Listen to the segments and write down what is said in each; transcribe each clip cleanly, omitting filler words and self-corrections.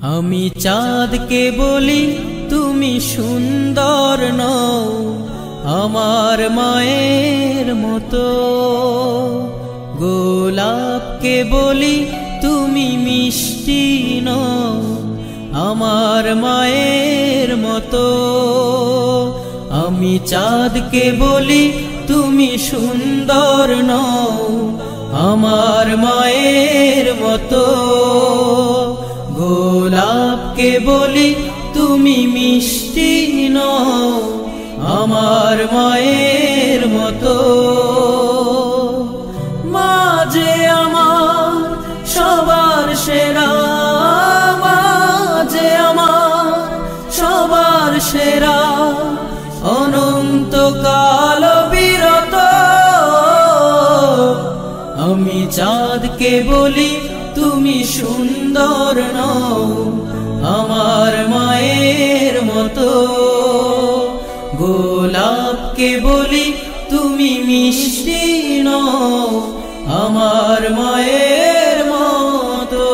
আমি চাঁদকে বলি তুমি সুন্দর নও আমার মায়ের মতো, গোলাপকে বলি তুমি মিষ্টি নও আমার মায়ের মতো। আমি চাঁদকে বলি তুমি সুন্দর নও আমার মায়ের মতো, গোলাপকে বলি তুমি মিষ্টি নও আমার মায়ের মতো। মা যে আমার সবার সেরা, মা যে আমার সবার সেরা, অনন্তকাল বিরত। আমি চাঁদকে বলি তুমি সুন্দর নও আমার মায়ের মতো, গোলাপকে বলি তুমি মিষ্টি নও আমার মায়ের মতো।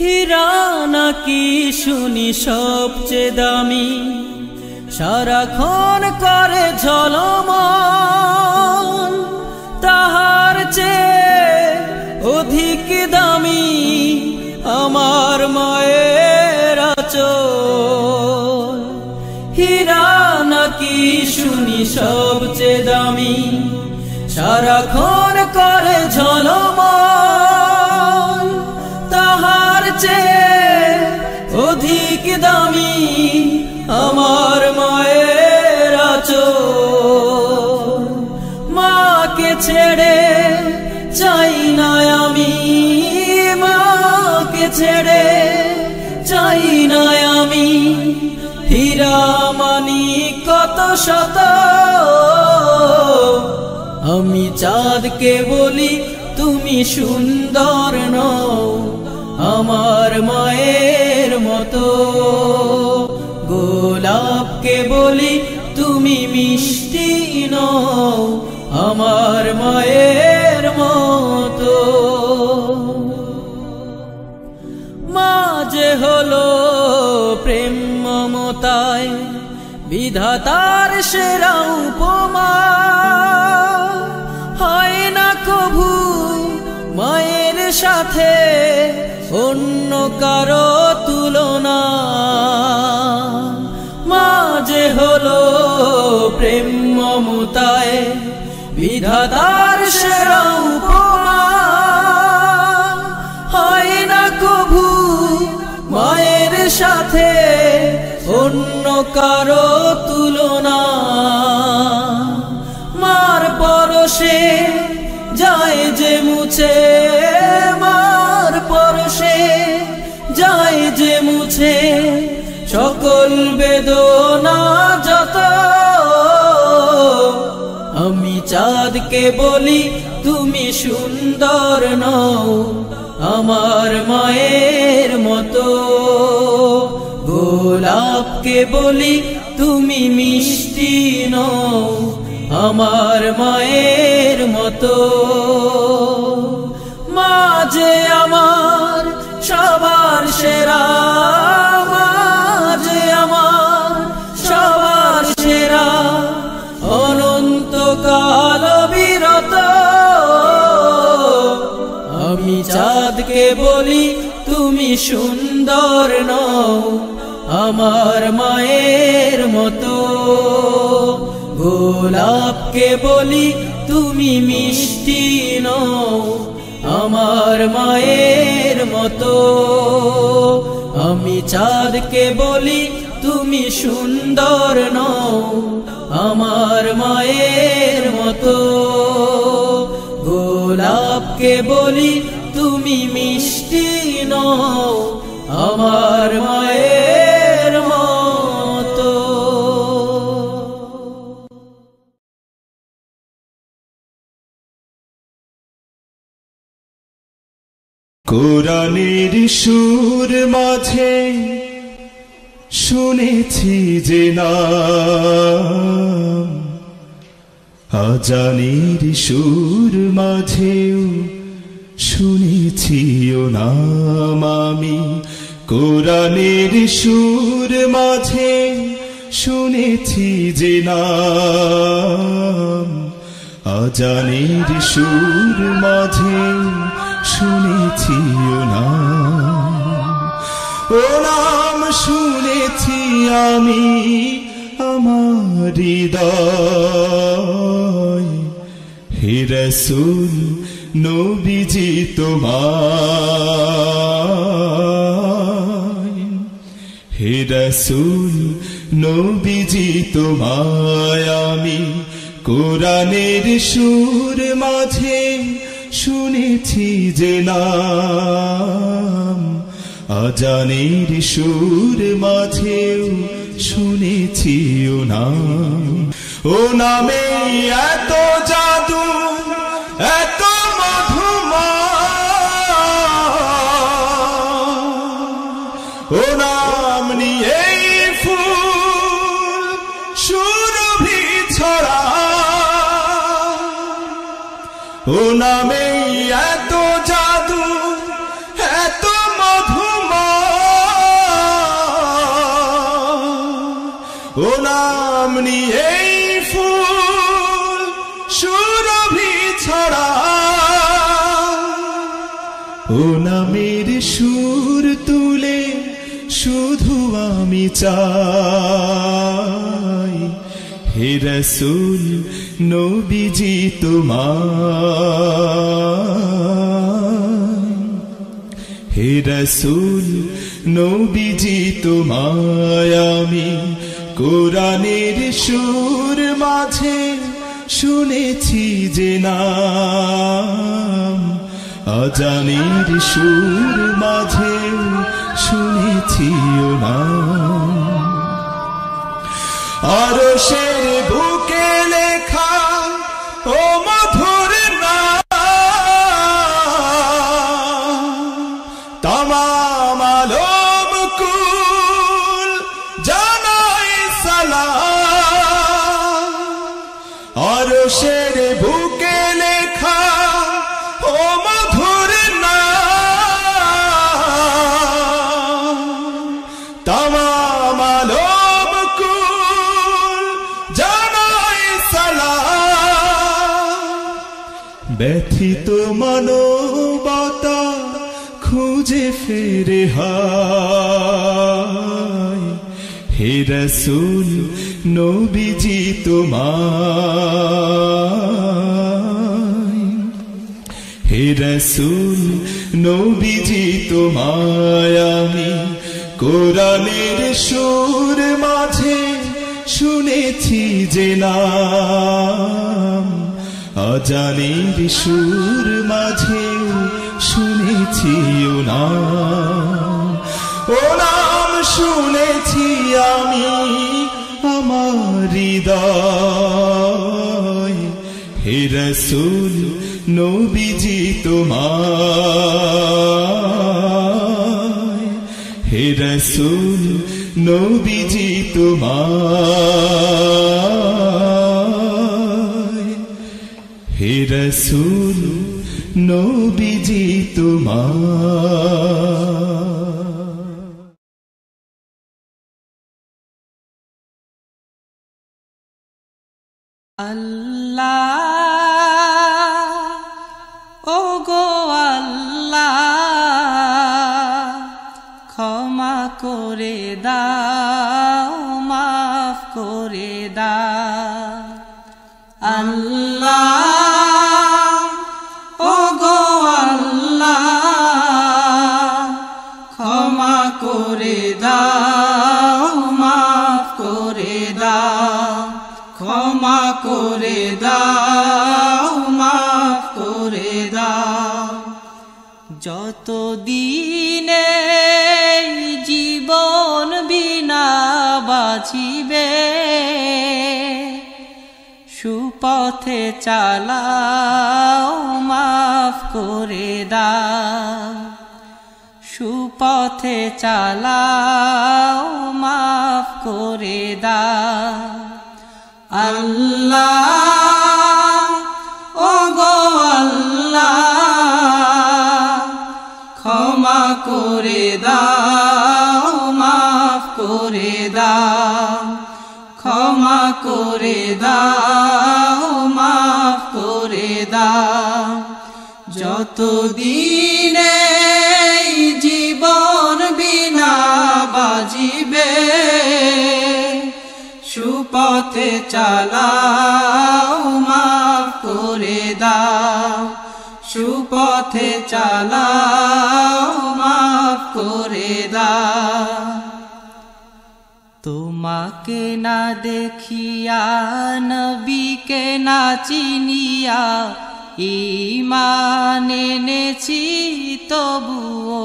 হীরা নাকি শুনি সবচেয়ে দামি, সারাক্ষণ করে ঝলমল, তাহার চেয়ে অধিক দামি আমার মায়ের আঁচল। হীরা নাকি শুনি সবচেয়ে দামি, সারাক্ষণ করে ঝলমল, তাহার চেয়ে অধিক দামি আমার মায়ের আঁচল। মাকে ছেড়ে চাই না আমি, মাকে ছেড়ে চাই না আমি, হীরা মানি কত শত। আমি চাঁদকে বলি তুমি সুন্দর নও আমার মায়ের মতো, গোলাপকে বলি তুমি মিষ্টি নও আমার মায়ের মতো। মা যে হলো প্রেম মমতায় বিধাতার সেরা উপমা, হয় না কভু মায়ের সাথে অন্য কারো তুলনা। মা যে হলো প্রেম মমতায় বিধাতার সেরা উপমা, হয় না কভু মায়ের সাথে অন্য কারো তুলনা। মার পরশে যায় যে মুছে, মার পরশে যায় যে মুছে সকল বেদনা যত। আমি চাঁদকে বলি তুমি সুন্দর নও আমার মায়ের মতো, গোলাপকে বলি তুমি মিষ্টি নও আমার মায়ের মতো। মা যে আমার সবার সেরা, মা যে আমার সবার সেরা, অনন্তকাল বিরত। আমি চাঁদকে বলি তুমি সুন্দর নও আমার মায়ের মতো, গোলাপকে বলি তুমি মিষ্টি নও আমার মায়ের মতো। আমি চাঁদকে বলি তুমি সুন্দর নও আমার মায়ের মতো, গোলাপকে বলি তুমি মিষ্টি নও আমার মায়ের মতো। কোরআনের সুর মাঝে শুনেছি যে নাম, 'আজানের সুর মাঝেও শুনেছি ও নাম আমি কোরআনের সুর মাঝে শুনেছি যে নাম আজানের সুর মাঝে শুনেছি ও নাম শুনেছি আমি আমার হৃদয় হে রাসূল নবীজি তোমায় হে রাসূল নবীজি তোমায় আমি কোরআনের সুর মাঝে শুনেছি যে নাম আজানের সুর মাঝেও শুনেছি ও নামে এত জাদু এত ও নাম নিয়ে ফুল সুরভি ছড়া ও নামে এত জাদু এত মধুমা ও নাম নিয়ে ফুল সুরভি ছড়া ও নামের সুর তুলে শুধু আমি চাই হে রাসূল নবীজি তোমায় হে রাসূল নবীজি তোমায় আমি কোরআনের সুর মাঝে শুনেছি যে নাম আজানের সুর মাঝে শুনেছি ও নাম আরশের বুকে লেখা ও মধুর নাম তামাম আলম কুল জানাই সালাম আরশের বুকে লেখা ও মধুর নাম তামাম আলম কুল জানাই সালাম ব্যথিত মানবতা খুঁজে ফেরে হায় হে রাসূল নবীজি তোমায় হে রাসূল নবীজি তোমায় আমি কোরআনের সুর মাঝে শুনেছি যে নাম আজানের সুর মাঝে শুনেছি ও নাম শুনেছি আমি আমার হৃদয় হে রাসূল নবীজি তোমায় হে রাসূল নবীজি তোমায় হে রাসূল নবীজি তোমায় আল্লাহ ও গো আল্লাহ ক্ষমা করে দাও মাফ করে দাও আল্লাহ ও গো আল্লাহ ক্ষমা করে দাও মাফ করে দাও ক্ষমা করে দাও মাফ করে দাও যতদিনে জীবন বিনা বাঁচিবে সুপথে চালাও মাফ করে দাও সুপথে চালাও মাফ করে দাও আল্লাহ ও গো আল্লাহ করে দাও মাফ করে দাও যতদিন এই জীবন বিনা বাজিবে সুপথে চালাও মাফ করে দাও সুপথে চালাও মাফ করে দাও তোমাকে না দেখিয়া নবীকে না চিনিয়া ঈমান এনেছি তবুও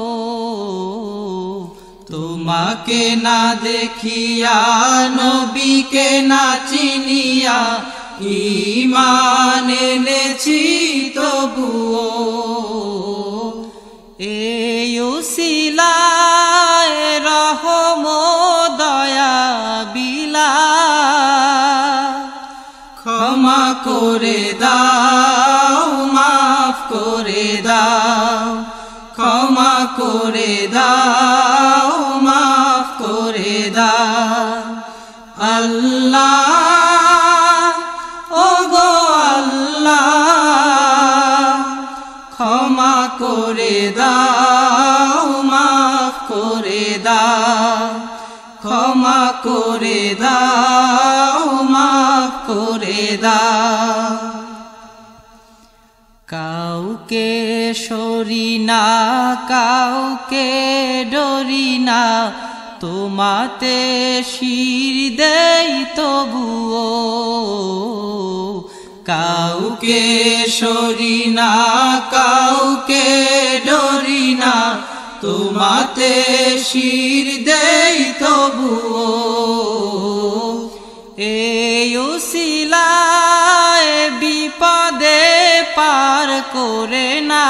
তোমাকে না দেখিয়া নবীকে না চিনিয়া ঈমান এনেছি তবুও এই উসিলায় রহম দয়া বিলা ক্ষমা করে দাও মাফ করে দাও ক্ষমা করে দাও মাফ করে দাও আল্লাহ ওগো আল্লাহ ক্ষমা করে দাও মাফ করে দাও ক্ষমা করে দাও মাফ করে দাও কাউকে সরি না কাউকে ডরি না তোমাতে শির দেই তবুও কাউকে সরি না কাউকে ডরি না তোমাতে শির দেই তবুও এই উসিলায় বিপদে পার করে না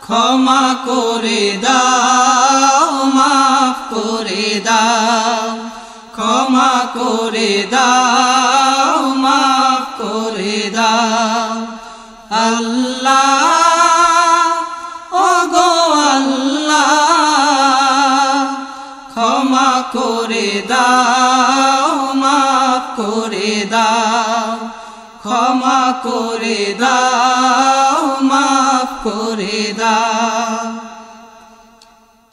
ক্ষমা করে দাও মাফ করে দাও ক্ষমা করে দাও মাফ করে দাও আল্লাহ ওগো আল্লাহ ক্ষমা করে দাও মাফ করে দাও ক্ষমা করে দাও মাফ করে দাও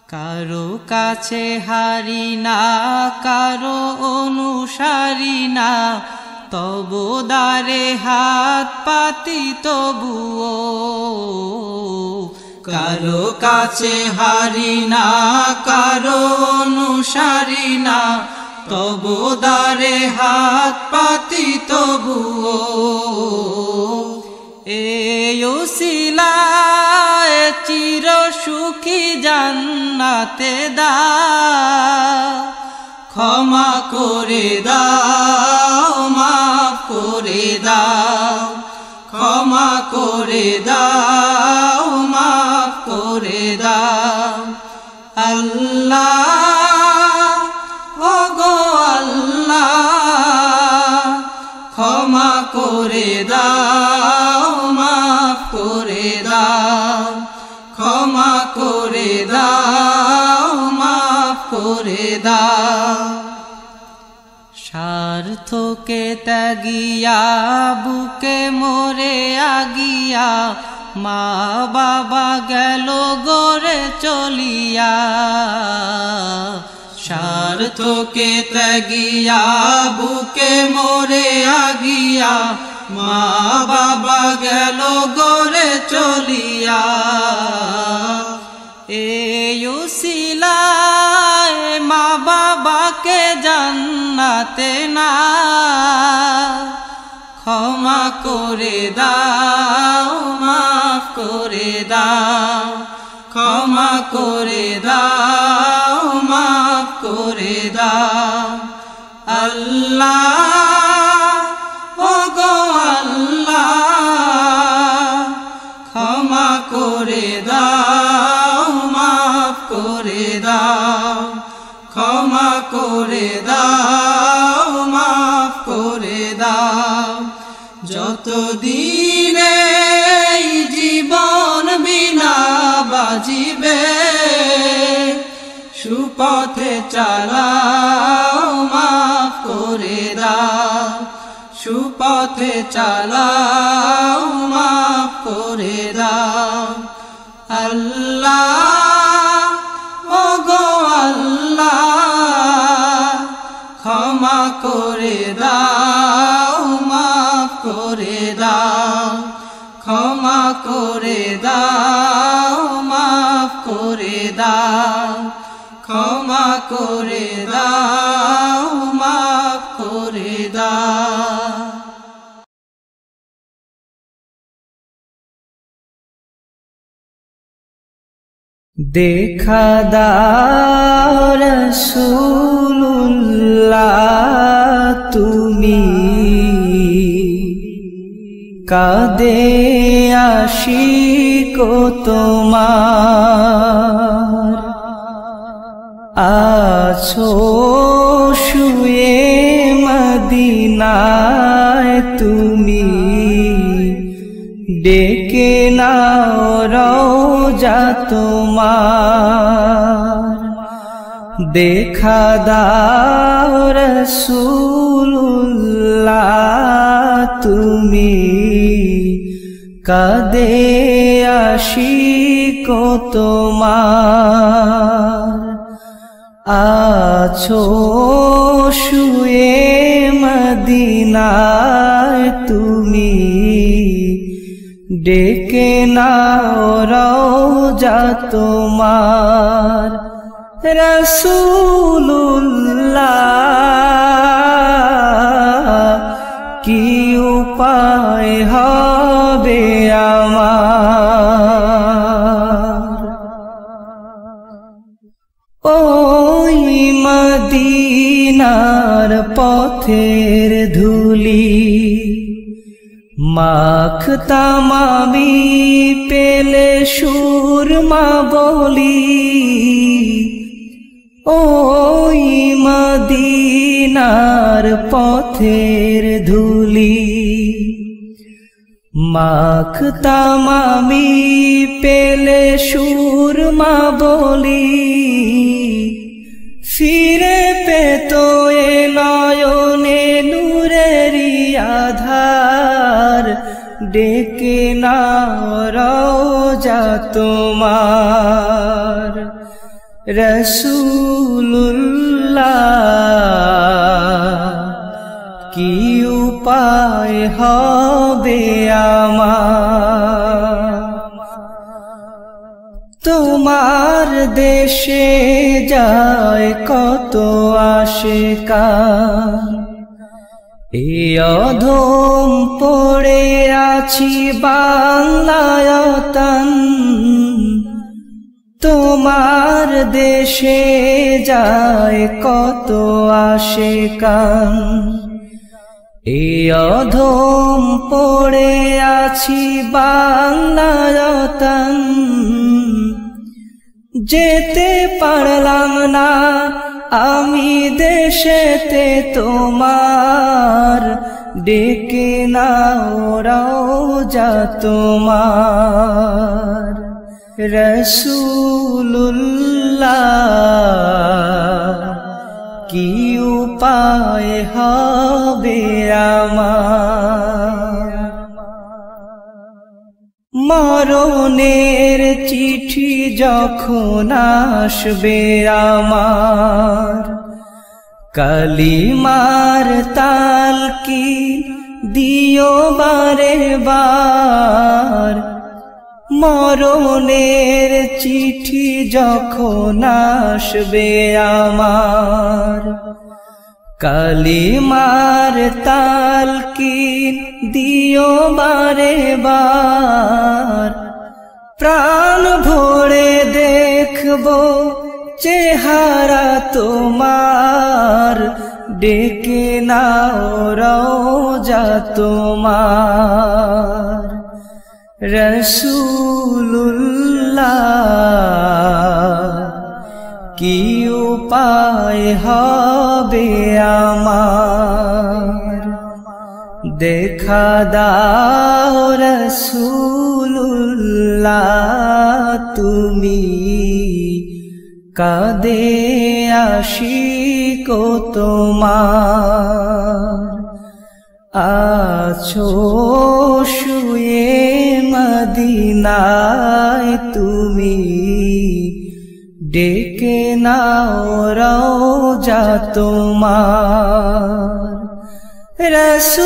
কারো কাছে হারি না কারো অনুসারী না তবু দারে হাত পাতি তবুও কারো কাছে হারি না কারো অনুসারী না তবু দারে হাত পাতি তবুও এই উসিলায় চির সুখী জান্নাতে দাও ক্ষমা করে দাও মাফ করে দাও ক্ষমা করে দাও মাফ করে দাও আল্লাহ ওগো আল্লাহ ক্ষমা করে দাও মাফ করে দাও ক্ষমা করে দাও মাফ করে দাও স্বার্থকে ত্যাগিয়া বুকে মরে আগিয়া মা বাবা গেল গড়ে চলিয়া স্বার্থকে ত্যাগিয়া বুকে মরে আগিয়া মা বাবা গেল গড়ে চলিয়া এই উসিলায় মা বাবাকে জান্নাতে না ক্ষমা করে দাও মাফ করে দাও ক্ষমা করে দাও মাফ করে দাও আল্লাহ ওগো আল্লাহ ক্ষমা করে দাও মাফ করে দাও ক্ষমা করে দাও মাফ করে দাও যতদিন এই জীবন বিনা বাজিবে সুপথে চালাও মাফ করে দাও সুপথে চালাও মাফ করে দাও আল্লাহ ওগো আল্লাহ ক্ষমা করে দাও মাফ করে দাও ক্ষমা করে দাও মাফ করে দাও ক্ষমা করে দাও মাফ করে দাও দেখা দাও রাসূলুল্লাহ তুমি কাঁদে আশিক তোমার আছো শুয়ে মদিনায় তুমি ডেকে নাও রওজা তোমার দেখা দাও রাসূলুল্লাহ তুমি কাঁদে আশিক তোমার আছো শুয়ে মদিনায় তুমি ডেকে নাও রওজা তোমার রাসূলুল্লাহ কি উপায় হবে আমার ওই মদিনার পথের ধুলি মাখতাম আমি পেলে সুরমা বলি ওই মদিনার পথের ধুলি মাখতাম আমি পেলে সুরমা বলি ফিরে পেত এ নয়নে নূরেরি আধার ডেকে নাও রওজা তোমার রাসূলুল্লাহ কি উপায় হবে আমার তোমার দেশে যায় কত আশিকান এ অধম পড়ে আছি বাংলায়তন তোমার দেশে যায় কত আশিকান এ অধম পড়ে আছি বাংলায়তন যেতে পারলাম না আমি দেশেতে তোমার ডেকে নাও রওজা তোমার রাসূলুল্লাহ কি উপায় হবে আমার মরণের চিঠি যখন আসবে আমার কালিমার তালকিন দিও বারে বার মরণের চিঠি যখন আসবে আমার কালিমার তালকিন দিও বারে বার প্রাণ ভরে দেখবো চেহারা তোমার ডেকে নাও রওজা তোমার রাসূলুল্লাহ কি উপায় হবে আমার দেখা দাও রাসূলুল্লাহ তুমি কাঁদে আশিক তোমার, আছো শুয়ে মদিনায় তুমি, ডেকে নাও রওজা তোমার। রাসূলুল্লাহ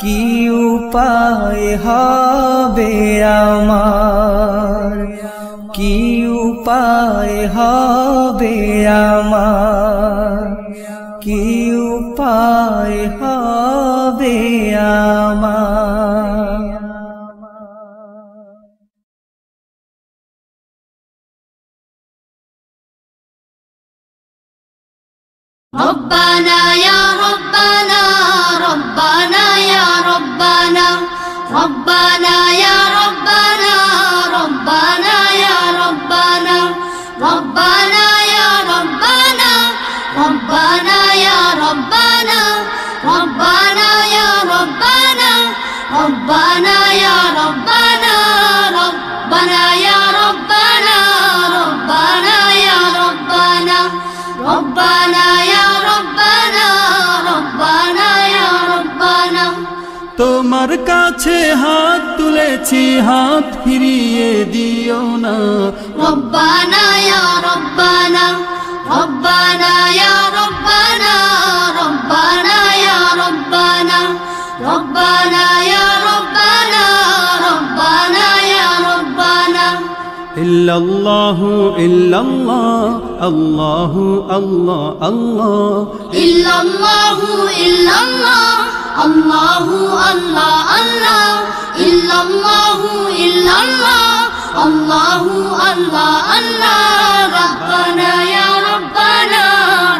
কি উপায় হবে আমার, কি উপায় হবে আমার, কি উপায় হবে আমার। ربنا يا ربنا ربنا يا ربنا ربنا يا ربنا ربنا يا ربنا ربنا يا ربنا ربنا يا ربنا ربنا يا ربنا ربنا يا ربنا ربنا يا ربنا ربنا يا ربنا ربنا يا ربنا ربنا يا ربنا। তোমার কাছে হাত তুলেছি, হাত ফিরিয়ে দিও না। ربنا يا ربنا ربنا يا ربنا ربنا يا ربنا ربنا يا ربنا ربنا يا ربنا। ইল্লাল্লাহু ইল্লাল্লাহ আল্লাহু আল্লাহ আল্লাহ, ইল্লাল্লাহু ইল্লাল্লাহ আল্লাহু আল্লাহ আল্লাহ, ইল্লাল্লাহু ইল্লাল্লাহ আল্লাহু আল্লাহ আল্লাহ। রব্বানা ইয়া রব্বানা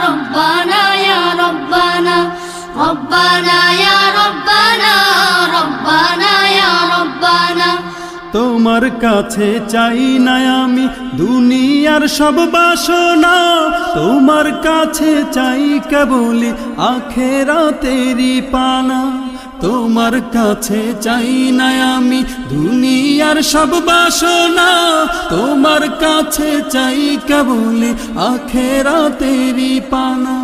রব্বানা ইয়া রব্বানা রব্বানা ইয়া রব্বানা রব্বানা ইয়া রব্বানা। তোমার কাছে চাই না আমি দুনিয়ার সব বাসনা, তোমার কাছে চাই কেবলি আখিরাতেরই পানা। তোমার কাছে চাই না আমি দুনিয়ার সব বাসনা, তোমার কাছে চাই কেবলি আখিরাতেরই পানা।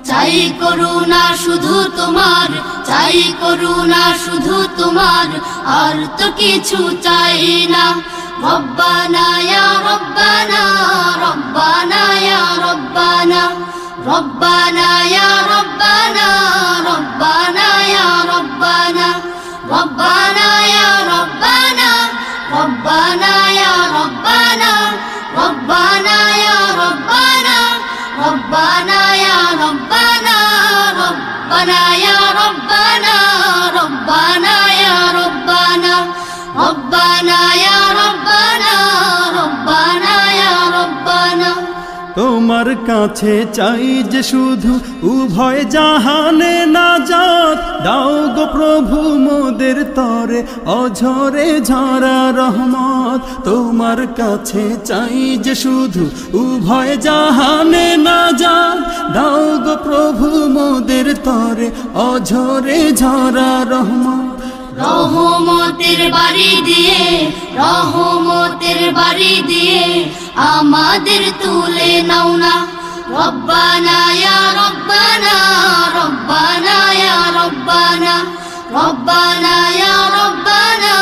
চাই করুণা শুধু তোমার, চাই করুণা শুধু তোমার, আর তো কিছু চাই না। রব্বানা ইয়া রব্বানা রব্বানা ইয়া রব্বানা রব্বানা ইয়া রব্বানা রব্বানা ইয়া রব্বানা রব্বানা ইয়া রব্বানা রব্বানা ইয়া রব্বানা রব্বানা ইয়া রব্বানা ربنا يا ربنا ربنا يا ربنا ربنا يا ربنا ربنا يا ربنا ربنا يا ربنا। তোমার কাছে চাই যে শুধু উভয় জাহানে নাজাত, দাও গো প্রভু মোদের তরে অঝরে ঝরা রহমত। তোমার কাছে চাই যে শুধু উভয় জাহানে নাজাত, দাও গো প্রভু মোদের তরে অঝরে ঝরা রহমত। রহমতের বাড়ি দিয়ে, রহমতের বাড়ি দিয়ে আমাদের তুলে নাও না। রব্বানা ইয়া রব্বানা রব্বানা ইয়া রব্বানা রব্বানা ইয়া রব্বানা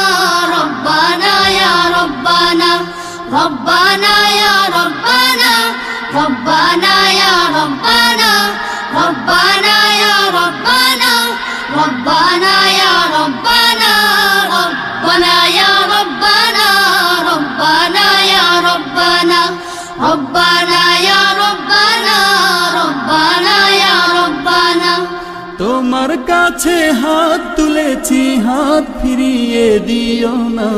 রব্বানা ইয়া রব্বানা রব্বানা ইয়া রব্বানা রব্বানা ইয়া রব্বানা রব্বানা ইয়া রব্বানা ربنا يا ربنا ربنا يا ربنا ربنا يا ربنا ربنا يا ربنا ربنا يا ربنا। তোমার কাছে হাত তুলেছি, হাত ফিরিয়ে দিও না।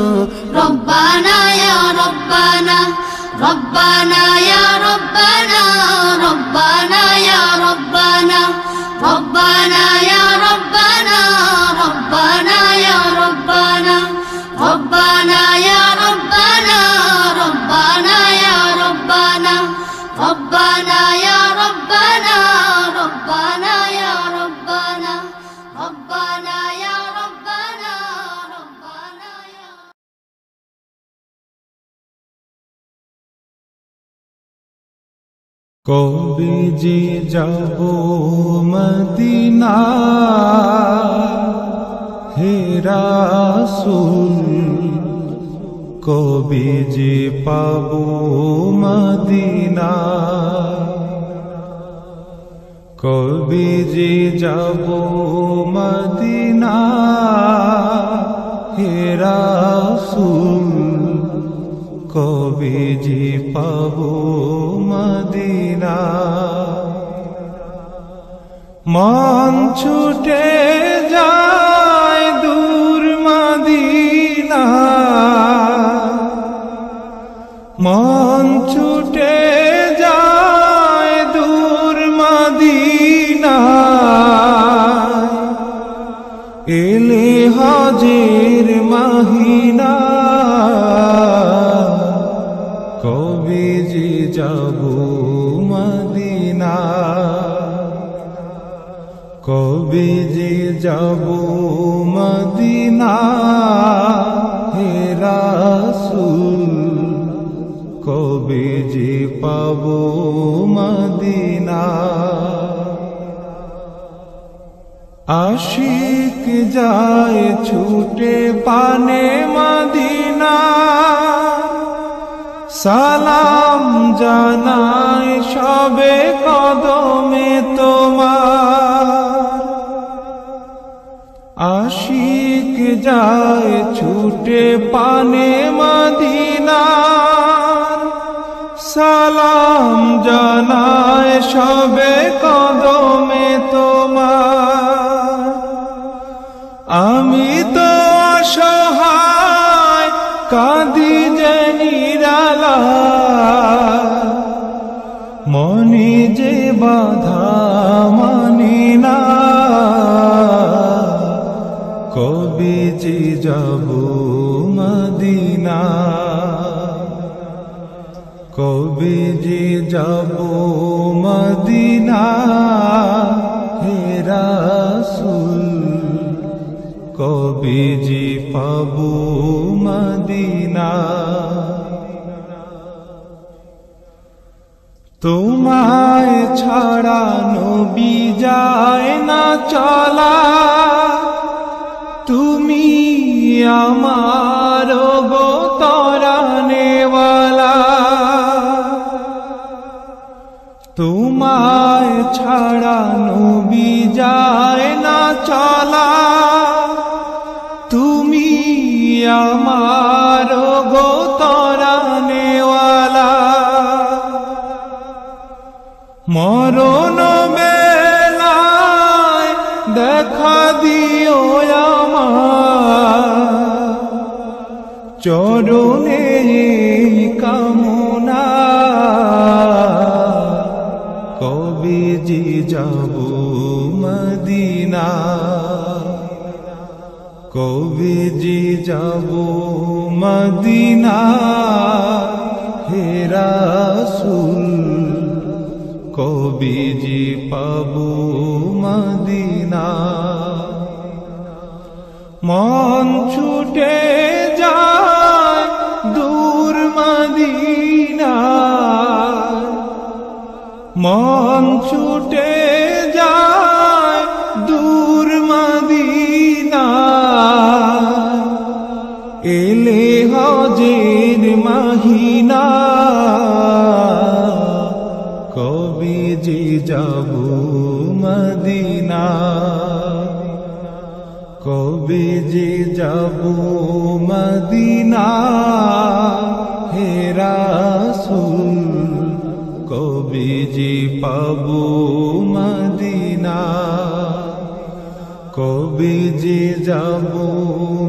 ربنا يا ربنا ربنا يا ربنا ربنا يا ربنا ربنا يا ربنا ربنا يا ربنا ربنا يا ربنا ربنا يا ربنا ربنا يا ربنا ربنا يا ربنا ربنا يا ربنا ربنا يا কবে যে যাব মদিনা হে রাসূল কবে যে পাব মদিনা কবে যে যাব মদিনা হে রাসূল কবে যে পাব মদিনা মন ছুটে যায় দূর মদিনা মন ছুটে যায় দূর মদিনা এলে হজের মহিনা কবে যে যাব মদিনা কবে যে যাব মদিনা হে রাসূল কবে যে পাব মদিনা আশিক যায় ছুটে পানে মদিনা সালাম জানাই সবে কদমে তোমার আশিক যায় ছুটে পানে মদিনা সালাম জানাই সবে কদমে তোমার আমি তো অসহায় কাঁদি যে নিরালা মনে যে বাধা মানি না কবে যে যাব মদিনা কবে যে যাব মদিনা হে রাসূল কবে যে পাব মদিনা তোমায় ছাড়া নবী যায় না চলা তুমি আমার গো তরানেওয়ালা তোমায় ছাড়া নবী যায় না চলা তুমি আমার গো তরানেওয়ালা মরণ বেলায় দেখা দিও আমার চরণে কামনা কবে যে যাব মদিনা কবে যে যাব মদিনা হে রাসূল কবে যে পাব মদিনা মন ছুটে যায় দূর মদিনা মন ছুটে যায় দূর মদিনা এলে হজের মহিনা কবে যে যাব মদিনা কবে যে যাব মদিনা হে রাসূল কবে যে পাব মদিনা কবে যে যাব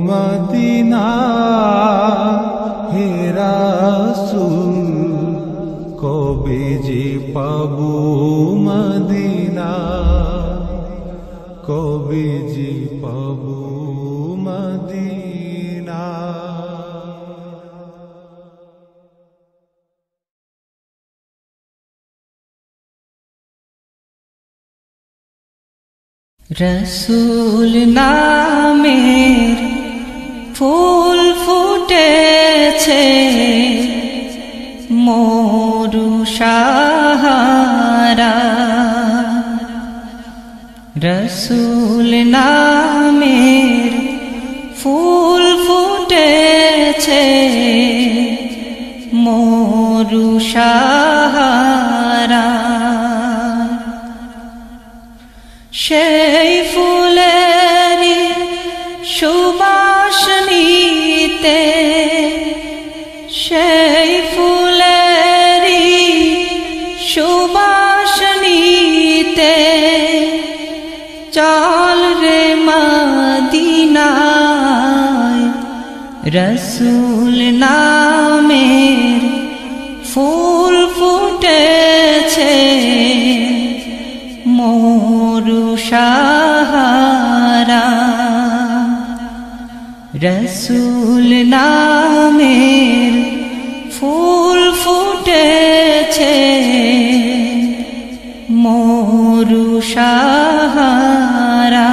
মদিনা হে রাসূল কবে যে পাব মদিনা কবে যে পাব মদিনা রসূল নামের ফুল ফুটেছে মরু সাহারা রসুল নামের ফুল ফুটেছে মরু সাহারা সেই ফুলেরই সুবাস নিতে সেই ফুলেরই সুবাস নিতে চল রে মদিনায় রসুল নামের ফুল ফুটেছে মরু সাহারা রসুল নামের ফুল ফুটেছে মরু সাহারা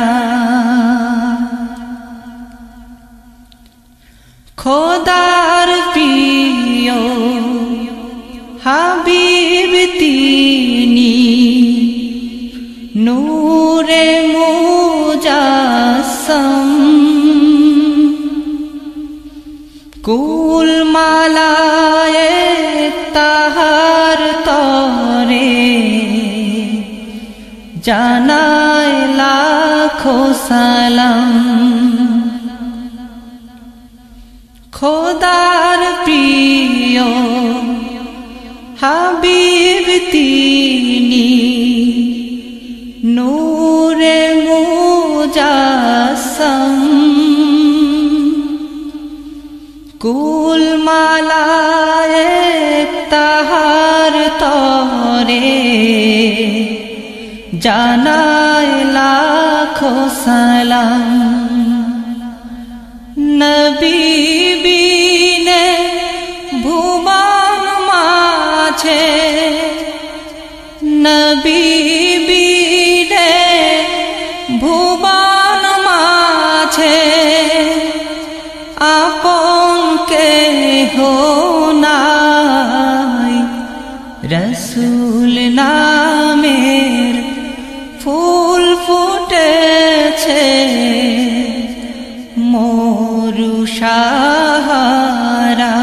খোদার প্রিয় হাবিব তিনি নূরে মুজাসম কুল মালায়ে তাহার তরে জানায় লাখো সালাম খোদার প্রিয় হাবিব তিনি নূরে মুজাসম কুল মালায়ে তাহার তরে জানায় লাখো সালাম নবী বিনে ভুবন মাঝে নবী বিনে ভুবন মাঝে আপন কেহ নাই রসুল নামের ফুল ফুটেছে মরু সাহারা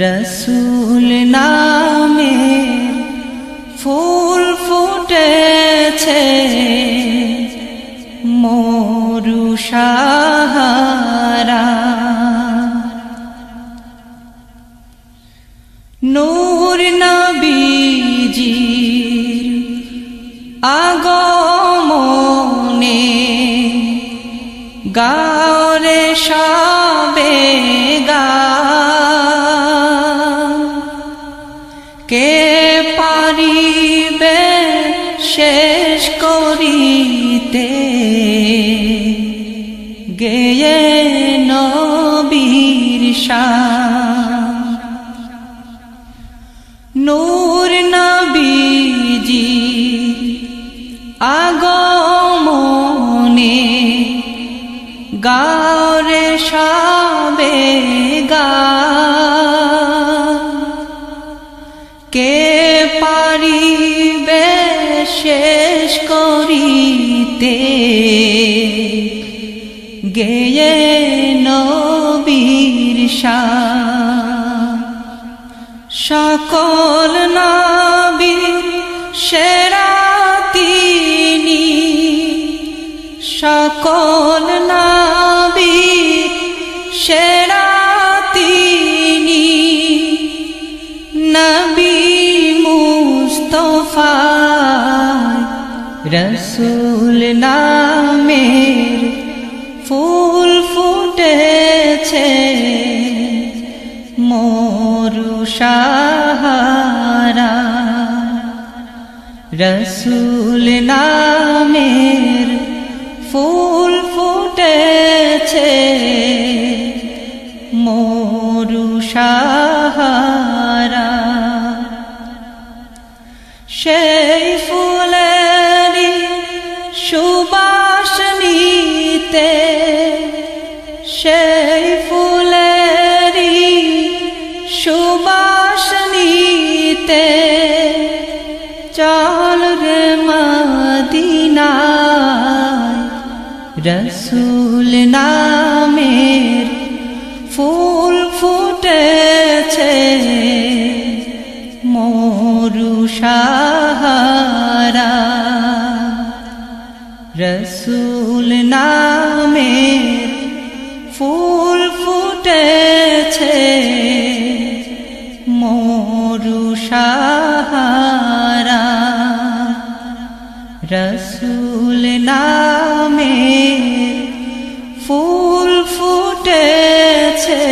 রসুল নামের ফুল ফুটেছে মরু সাহারা নূর নবীজির আগমনে গাওরে সবে গা কে পারিবে শেষ করিতে গেয়ে নবীর শান নূর নবীজি আগমনে গাওরে সবে গা কে পারিবে শেষ করিতে গেয়ে নবীর শান সকল নবীর সেরা তিনি সকল নবীর সেরা তিনি নবী মুস্তফা রসুল নামের ফুল ফুটেছে মরু সাহারা রসুল নামের ফুল ফুটেছে মরু সাহারা সেই ফুলেরই সুবাস নিতে সেই ফুলেরই সুবাস নিতে চল রে মদিনায় রসূল নামের ফুল ফুটেছে মরু সাহারা রসূল নামের ফুল ফুটেছে মরু সাহারা রসূল নামের ফুল ফুটেছে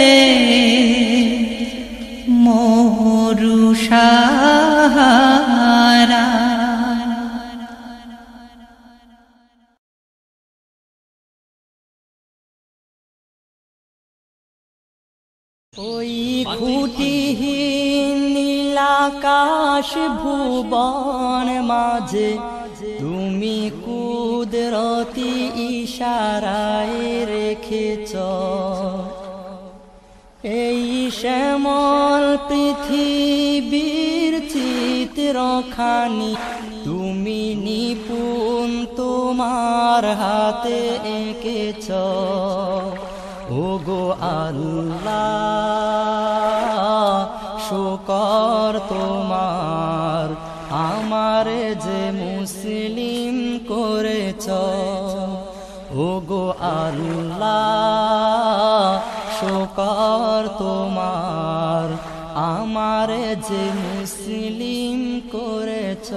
মরু সাহারা। ওই খুঁটিহীন নীলাকাশ ভুবন মাঝে তুমি কুদরতি ইশারায় রেখেছ এই শ্যামল পৃথিবীর চিত্রখানি তুমি নিপুণ তোমার হাতে এঁকেছ ওগো আল্লাহ শুকর তোমার আমার যে মুসলিম করেছ ওগো আল্লাহ শুকর তোমার আমার যে মুসলিম করেছ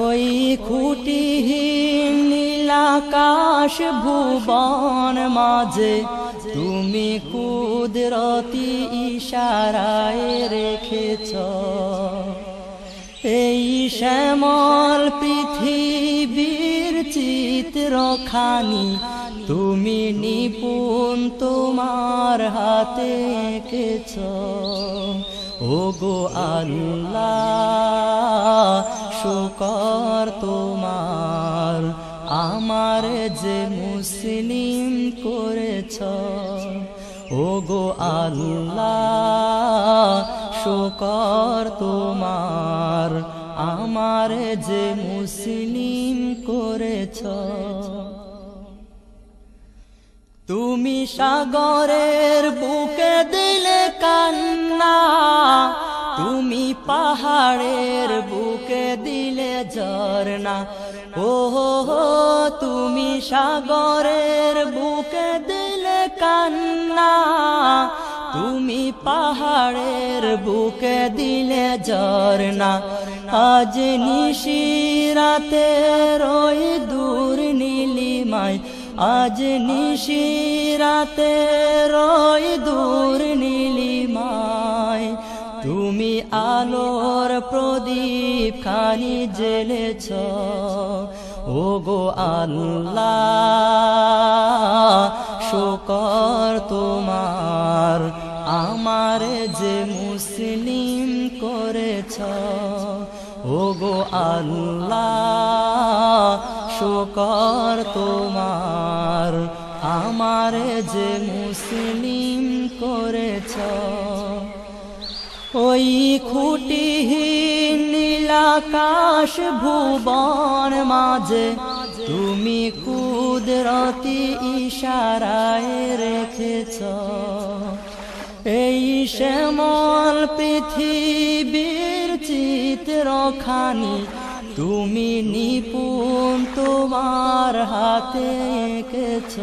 ওই খুঁটিহীন নীলাকাশ ভুবন মাঝে তুমি কুদরতি ইশারায় রেখেছ এই শ্যামল পৃথিবীর চিত্রখানি তুমি নিপুণ তোমার হাতে এঁকেছ ওগো আল্লাহ শুকর তোমার আমার যে মুসলিম করেছ ওগো আল্লাহ শুকর তোমার আমার যে মুসলিম করেছ তুমি সাগরের বুকে দিলে কান্না তুমি পাহাড়ের বুকে দিলে ঝরনা ও তুমি সাগরের বুকে দিলে কান্না তুমি পাহাড়ের বুকে দিলে ঝরনা আজ নিশিরাতে ওই দূর নীলিমায় আজ নিশিরাতে ওই দূর নীলিমায় তুমি আলোর প্রদীপ খানি জ্বেলেছ ওগো আল্লাহ শুকর তোমার আমার যে মুসলিম করেছ ওগো আল্লাহ শুকর তোমার আমার যে মুসলিম করেছ ওই খুঁটিহীন নীলাকাশ ভুবন মাঝে তুমি কুদরতি ইশারায় রেখেছ এই শ্যামল পৃথিবীর চিত্রখানি তুমি নিপুণ তোমার হাতে এঁকেছ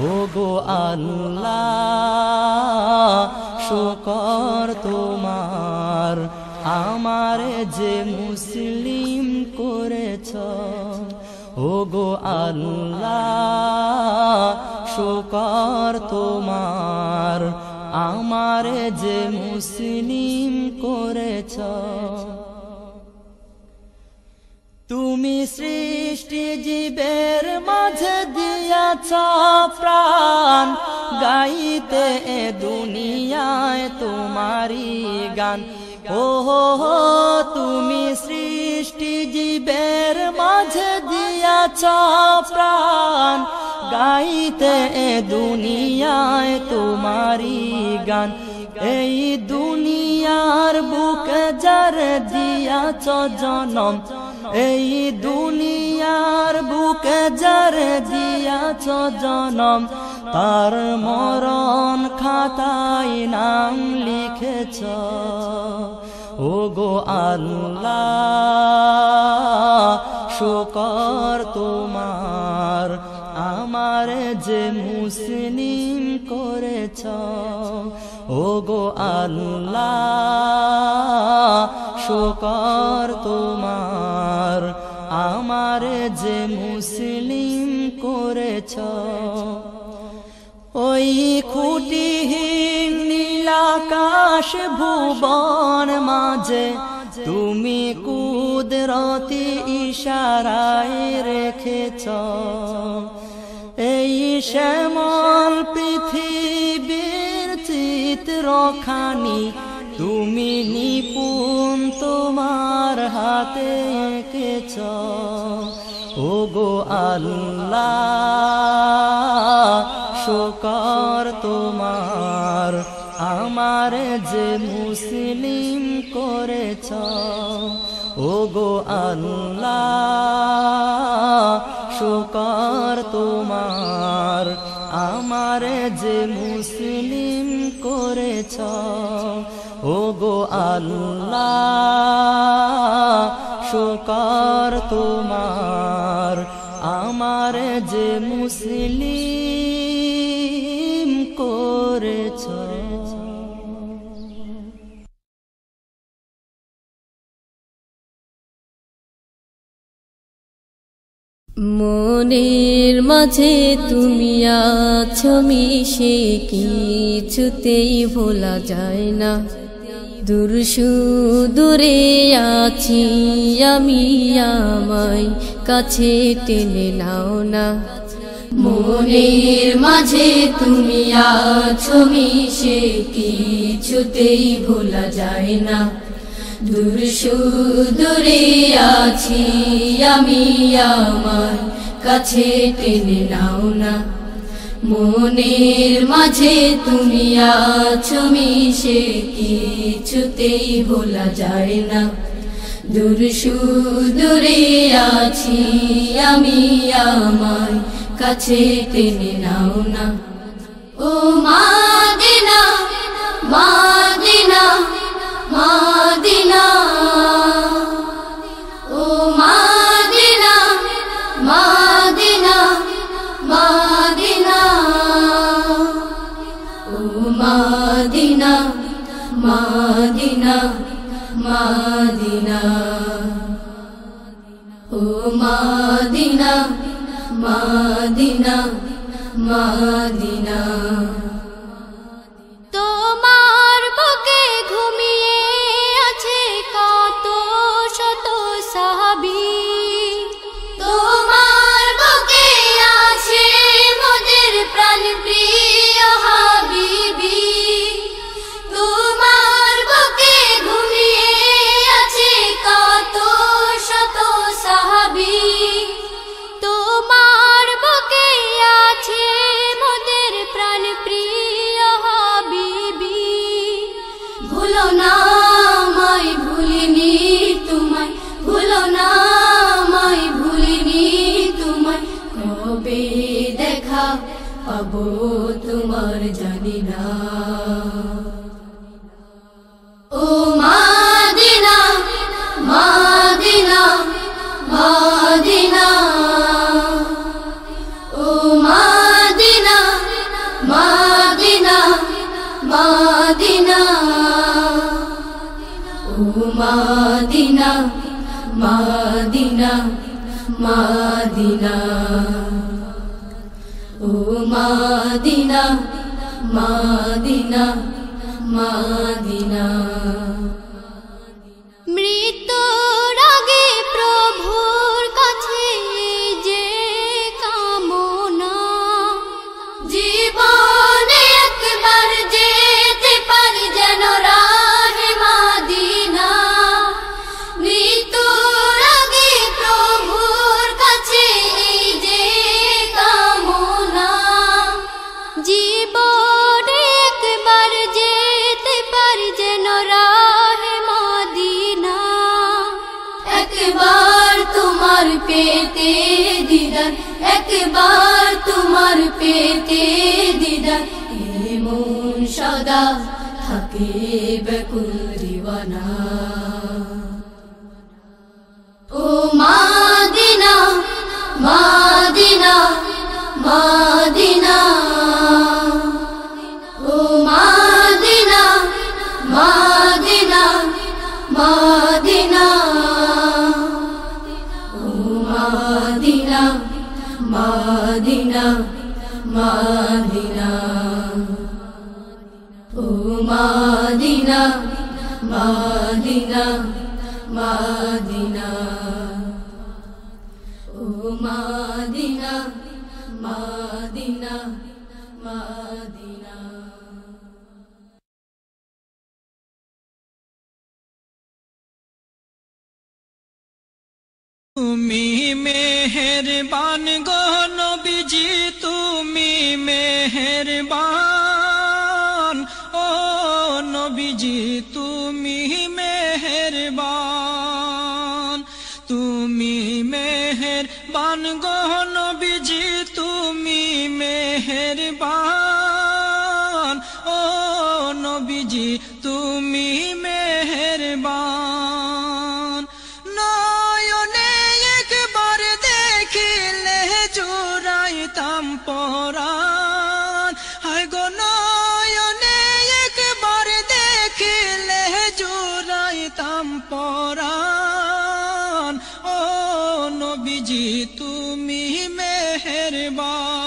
ওগো আল্লাহ শুকর তোমার আমার যে মুসলিম করেছ ওগো আল্লাহ শুকর তোমার আমার যে মুসলিম করেছ তুমি সৃষ্টি জীবের মাঝে দিয়াছ প্রাণ গাইতে এ দুনিয়ায় তোমারি গান ও তুমি সৃষ্টি জীবের মাঝে দিয়াছ প্রাণ গাইতে এ দুনিয়ায় তোমারি গান এই দুনিয়া দুনিয়ার বুকে যার দিয়াছ জনম, এই দুনিয়ার বুকে যার দিয়াছ জনম, তার মরণ খাতায় নাম লিখেছ। ওগো আল্লাহ শুকর তোমার, আমার যে মুসলিম করেছ। ওগো আল্লাহ শুকর তোমার, আমার যে মুসলিম করেছ। ওই খুঁটিহীন নীলাকাশ ভুবন মাঝে তুমি কুদরতি ইশারায় রেখেছ। এই শ্যামল পৃথিবীর চিত্রখানি তুমি নিপুণ তোমার হাতে এঁকেছ। ওগো আল্লাহ শুকর তোমার, আমার যে মুসলিম করেছ। ওগো আল্লাহ শুকর তোমার, আমার যে মুসলিম করেছ। ওগো আল্লাহ শুকর তোমার, আমার যে মুসলিম করেছ। মনের মাঝে তুমি আছো মিশে, কিছুতেই ভোলা যায় না। দূর সুদূরে আছি আমি, আমায় কাছে টেনে নাও না। মনের মাঝে তুমি আছো মিশে, কিছুতেই ভোলা যায় না। দূর সুদূরে আছি আমি, আমার কাছে টেনে নাও না। মনের মাঝে তুমি আছো মিশে, কিছুতেই ভোলা যায় না। দূর সুদূরে আছি আমি, আমার কাছে টেনে নাও না। ও মাদিনা মাদিনা মাদিনা, ও মাদিনা মাদিনা মাদিনা, ও মাদিনা মাদিনা মাদিনা, ও মাদিনা মাদিনা মাদিনা। তোমার বুকে ঘুমিয়ে আছে কত শত সাহাবী, তোমার বুকে আছে মোদের প্রাণ প্রিয় হাবিবি। তোমার বুকে ঘুমিয়ে আছে কত শত সাহাবী, তোমার বুকে আছে মোদের প্রাণ প্রিয় হাবিবি। ভুলো না আমায় ভুলিনি তোমায়, ভুলো না আমায় ভুলিনি তোমায়। কবে দেখা পাবো তোমার জানি না। ও মাদিনা মাদিনা মাদিনা, ও মাদিনা মাদিনা মাদিনা, ও মাদিনা মাদিনা মাদিনা, ও মাদিনা মাদিনা মাদিনা। মৃত্যুর আগে প্রভুর কাছে যে কামনা, জীবনে একবার যেতে পারি যেন রাহে মাদিনা। মৃত্যুর আগে প্রভুর কাছে এই যে কামনা, জীবনে একবার যেতে পারি যেন তোমার পেতে দিদার, একবার তোমার পেতে দিদার, এ মন সদা থাকে ব্যাকুল দিওয়ানা। ও মাদিনা মাদিনা মাদিনা, ও মাদিনা মাদিনা মাদিনা, ও মাদিনা মাদিনা মাদিনা, ও মাদিনা মাদিনা মাদিনা, ও মাদিনা মাদিনা মাদিনা। তুমি মেহেরবান গো নবীজি, তুমি মেহেরবান, ও নবীজি তুমি মেহেরবান, তুমি মেহেরবান গো নবীজি, তুমি মেহেরবান, ও নবীজি তুমি মেহেরবান। জুড়াইতাম পরাণ, হায় গো নয়নে একবার দেখিলে জুড়াইতাম পরাণ, ও নবীজি তুমি মেহেরবান,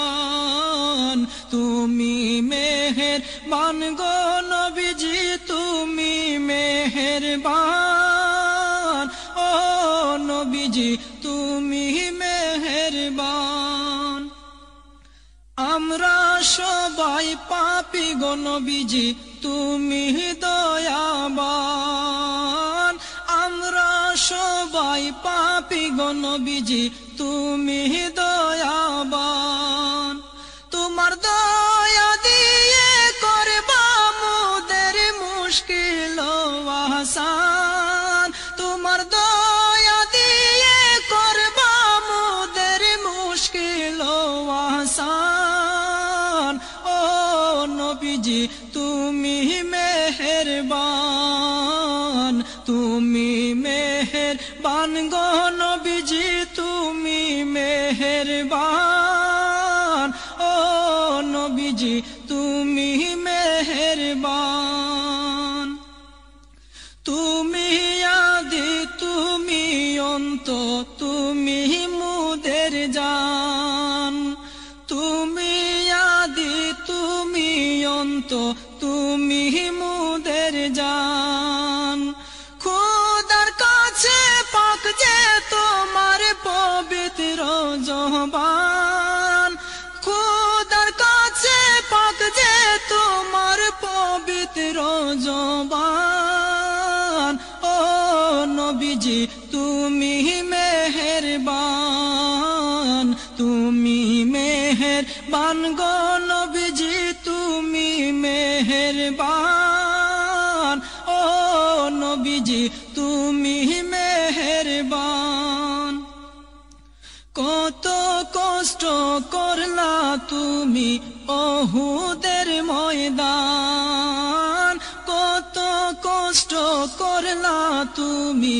তুমি মেহেরবান গো নবীজি, তুমি মেহেরবান, ও নবীজি তুমি মেহেরবান। আমরা সবাই পাপী গো নবীজি তুমি দয়াবান, আমরা সবাই পাপী গো নবীজি তুমি দয়াবান। তোমার দয়া দিয়ে করবা মোদের মুশকিল আসান, তোমার দয়া দিয়ে করবা মোদের মুশকিল আসান, ও নবীজি তুমি মেহেরবান, তুমি মেহেরবান গো নবীজি তুমি মেহেরবান, ও নবীজি তুমি মেহেরবান। তুমি আদি তুমি অন্ত, তুমি মুদের জান, তুমি আদি তুমি অন্ত, তুমি মুদের জান। খোদার কাছে পাক যে তোমার পবিত্র জবান, খোদার কাছে পাক যে তোমার পবিত্র জবান, ও নবীজি তুমি মেহেরবান, তুমি মেহেরবান গো নবীজি তুমি মেহেরবান, ও নবীজি তুমি মেহেরবান। কত কষ্ট করলা তুমি ওহুদের ময়দান, কত কষ্ট করলা তুমি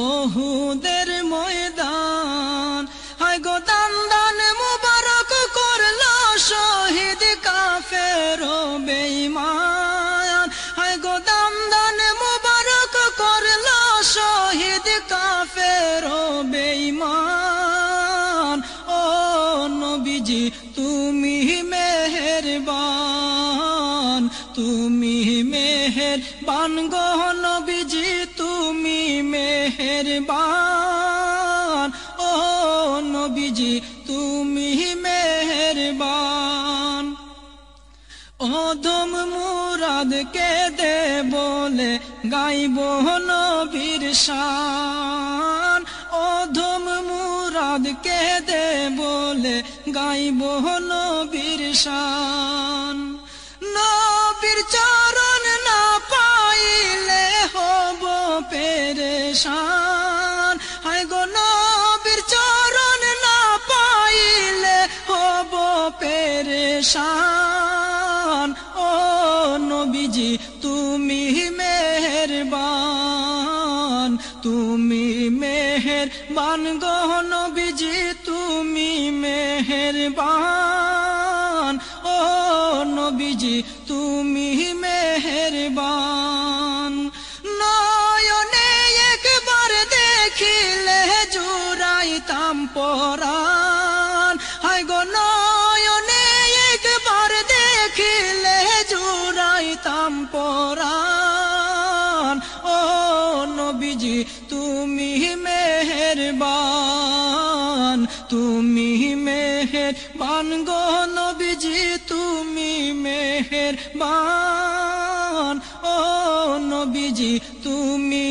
ওহুদের ময়দান, হায় গো দান দান মুবারক করলা শহীদ কাফের বেঈমান, হায় গো দান দান মুবারক করলা শহীদ কাফের বেঈমান, ও নবীজি তুমি মেহেরবান, তুমি মেহেরবান গো নবীজি তুমি মেহেরবান, ও নবীজি তুমি মেহেরবান। অধম মুরাদ কে দে বলে গাইব নবীর শান, অধম মুরাদ কে দে বলে গাইব নবীর শান। নবীর চরণ না পাইলে হব পেরেশান, হায় গো নবীর চরণ শান ও নবীজি তুমি মেহেরবান, তুমি মেহেরবান গো নবীজি তুমি মেহেরবান, ও নবীজি তুমি মেহেরবান। নয়নে একবার দেখিলে জুড়াইতাম পরাণ, হায় গো নয়নে একবার দেখিলে জুড়াইতাম পরাণ, ও নবীজি তুমি মেহেরবান, তুমি মেহেরবান গো নবীজি তুমি মেহেরবান, ও নবীজি তুমি